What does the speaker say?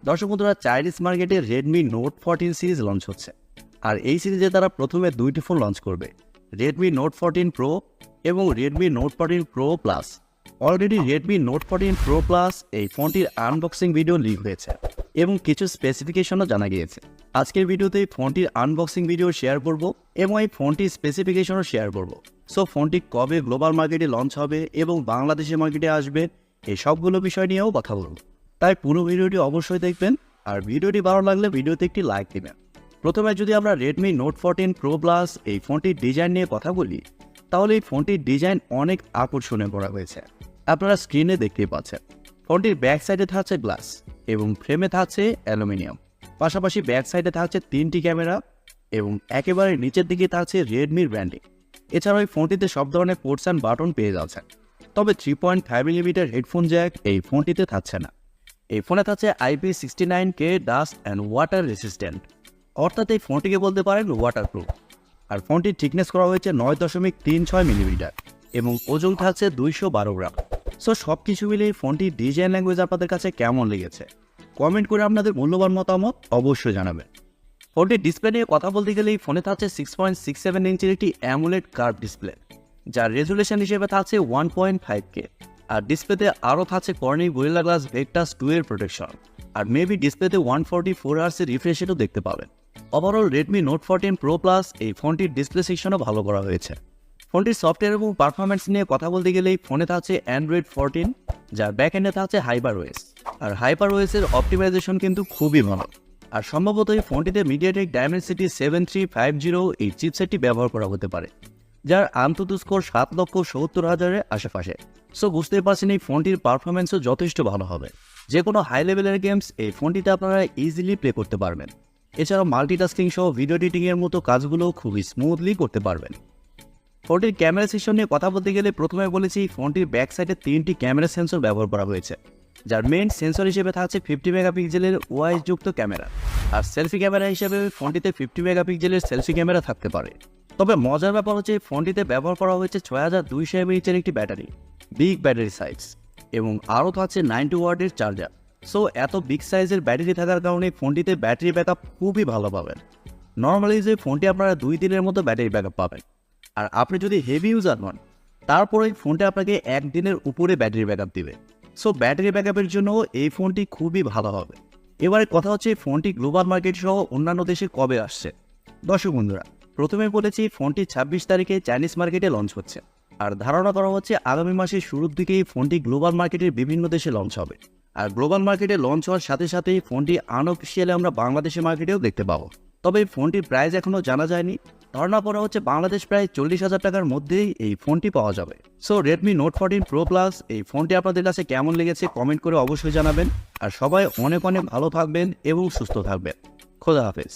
দর্শক বন্ধুরা, চাইনিজ মার্কেটে রেডমি নোট 14 সিরিজ লঞ্চ হচ্ছে। আর এই সিরিজে তারা প্রথমে দুইটি ফোন লঞ্চ করবে, রেডমি নোট 14 প্রো এবং Redmi note 14 pro plus. Already Redmi note 14 pro plus এই ফোনটির আনবক্সিং ভিডিও লিক হয়েছে এবং কিছু স্পেসিফিকেশনও জানা গিয়েছে। আজকের ভিডিওতে এই ফোনটির আনবক্সিং ভিডিও শেয়ার করব এবং এই ফোনটির স্পেসিফিকেশনও শেয়ার করব। সো ফোনটি কবে গ্লোবাল মার্কেটে লঞ্চ হবে এবং বাংলাদেশের মার্কেটে আসবে, এই সবগুলো বিষয় নিয়েও কথা বলব। তাই পুরো ভিডিওটি অবশ্যই দেখবেন, আর ভিডিওটি ভালো লাগলে ভিডিওতে একটি লাইক দিবেন। প্রথমে যদি আমরা রেডমি নোট 14 প্রো প্লাস এই ফোনটির ডিজাইন নিয়ে কথা বলি, তাহলে এই ফোনটির ডিজাইন অনেক আকর্ষণীয় করা হয়েছে। আপনারা স্ক্রিনে দেখতেই পাচ্ছেন ফোনটির ব্যাক সাইডে থাকছে গ্লাস এবং ফ্রেমে থাকছে অ্যালুমিনিয়াম। পাশাপাশি ব্যাক সাইডে থাকছে 3টি ক্যামেরা এবং একেবারে নিচের দিকে থাকছে রেডমির ব্র্যান্ডিং। এছাড়াও এই ফোনটিতে সব ধরনের পোর্টস অ্যান্ড বাটন পেয়ে যাচ্ছেন। তবে 3.5mm হেডফোন জ্যাক এই ফোনটিতে থাকছে না। এই ফোনে থাকছে IP69K dust and water resistant, অর্থাৎ এই ফোনটিকে বলতে পারেন ওয়াটারপ্রুফ। আর ফোনটির থিকনেস করা হয়েছে 9.36mm এবং ওজন থাকছে 212 গ্রাম। সো সব কিছু মিলে এই ফোনটির ডিজাইন ল্যাঙ্গুয়েজ আপনাদের কাছে কেমন লেগেছে কমেন্ট করে আপনাদের মূল্যবান মতামত অবশ্যই জানাবেন। ফোনটির ডিসপ্লে নিয়ে কথা বলতে গেলে এই ফোনে থাকছে 6.67 ইঞ্চির একটি অ্যামোলেড কার্ভ ডিসপ্লে, যার রেজুলেশন হিসেবে থাকছে 1.5K। আর ডিসপ্লেতে আরও থাকছে কর্নিং গরিলা গ্লাস ভেক্টাস 2 এর প্রোটেকশন। আর মেবি ডিসপ্লেতে 144 হার্টজের রিফ্রেশ রেটও দেখতে পাবেন। Overall Redmi note 14 pro plus এই ফোনটির ডিসপ্লে সেকশনও ভালো করা হয়েছে। ফোনটির সফটওয়্যার এবং পারফরমেন্স নিয়ে কথা বলতে গেলে এই ফোনে থাকছে অ্যান্ড্রয়েড 14, যার ব্যাক এন্ডে থাকছে HyperOS। আর HyperOS এর অপটিমাইজেশন কিন্তু খুবই ভালো। আর সম্ভবত এই ফোনটিতে মিডিয়াটেক ডায়মেনসিটি 7350 এই চিপসেটটি ব্যবহার করা হতে পারে, যার আন্তত স্কোর 7,70,000-এর আশেপাশে। সো বুঝতেই পারছেন এই ফোনটির পারফরমেন্সও যথেষ্ট ভালো হবে। যে কোনো হাই লেভেলের গেমস এই ফোনটিতে আপনারা ইজিলি প্লে করতে পারবেন। এছাড়াও মাল্টিটাস্কিং সহ ভিডিও এডিটিংয়ের মতো কাজগুলোও খুবই স্মুথলি করতে পারবেন। ফোনটির ক্যামেরা সেকশন নিয়ে কথা বলতে গেলে প্রথমে বলেছি ফোনটির ব্যাক সাইডে 3টি ক্যামেরা সেন্সর ব্যবহার করা হয়েছে, যার মেইন সেন্সর হিসেবে থাকছে 50 মেগাপিক্সেলের ওয়াইজ যুক্ত ক্যামেরা। আর সেলফি ক্যামেরা হিসেবে ফোনটিতে 50 মেগাপিক্সেলের সেলফি ক্যামেরা থাকতে পারে। তবে মজার ব্যাপার হচ্ছে ফোনটিতে ব্যবহার করা হয়েছে 6200 mAh একটি ব্যাটারি, বিগ ব্যাটারি সাইজ, এবং আরও থাকছে 90 ওয়াটের চার্জার। সো এত বিগ সাইজের ব্যাটারি থাকার কারণে ফোনটিতে ব্যাটারি ব্যাকআপ খুবই ভালো পাবেন। নর্মালি যে ফোনটি আপনারা 2 দিনের মতো ব্যাটারি ব্যাকআপ পাবেন। আর আপনি যদি হেভি ইউজার হন, তারপরে এই ফোনটি আপনাকে 1 দিনের উপরে ব্যাটারি ব্যাকআপ দিবে। সো ব্যাটারি ব্যাকআপের জন্য এই ফোনটি খুবই ভালো হবে। এবারে কথা হচ্ছে ফোনটি গ্লোবাল মার্কেট সহ অন্যান্য দেশে কবে আসছে। দর্শক বন্ধুরা, প্রথমে বলেছি ফোনটি 26 তারিখে চাইনিজ মার্কেটে লঞ্চ হচ্ছে। আর ধারণা করা হচ্ছে আগামী মাসের শুরুর দিকেই ফোনটি গ্লোবাল মার্কেটের বিভিন্ন দেশে লঞ্চ হবে। আর গ্লোবাল মার্কেটে লঞ্চ হওয়ার সাথে সাথেই ফোনটি আনঅফিসিয়ালি আমরা বাংলাদেশের মার্কেটেও দেখতে পাবো। তবে এই ফোনটির প্রাইস এখনও জানা যায়নি। ধারণা করা হচ্ছে বাংলাদেশ প্রায় 40,000 টাকার মধ্যেই এই ফোনটি পাওয়া যাবে। So Redmi note 14 pro plus এই ফোনটি আপনাদের কাছে কেমন লেগেছে কমেন্ট করে অবশ্যই জানাবেন। আর সবাই অনেক অনেক ভালো থাকবেন এবং সুস্থ থাকবেন। খোদা হাফেজ।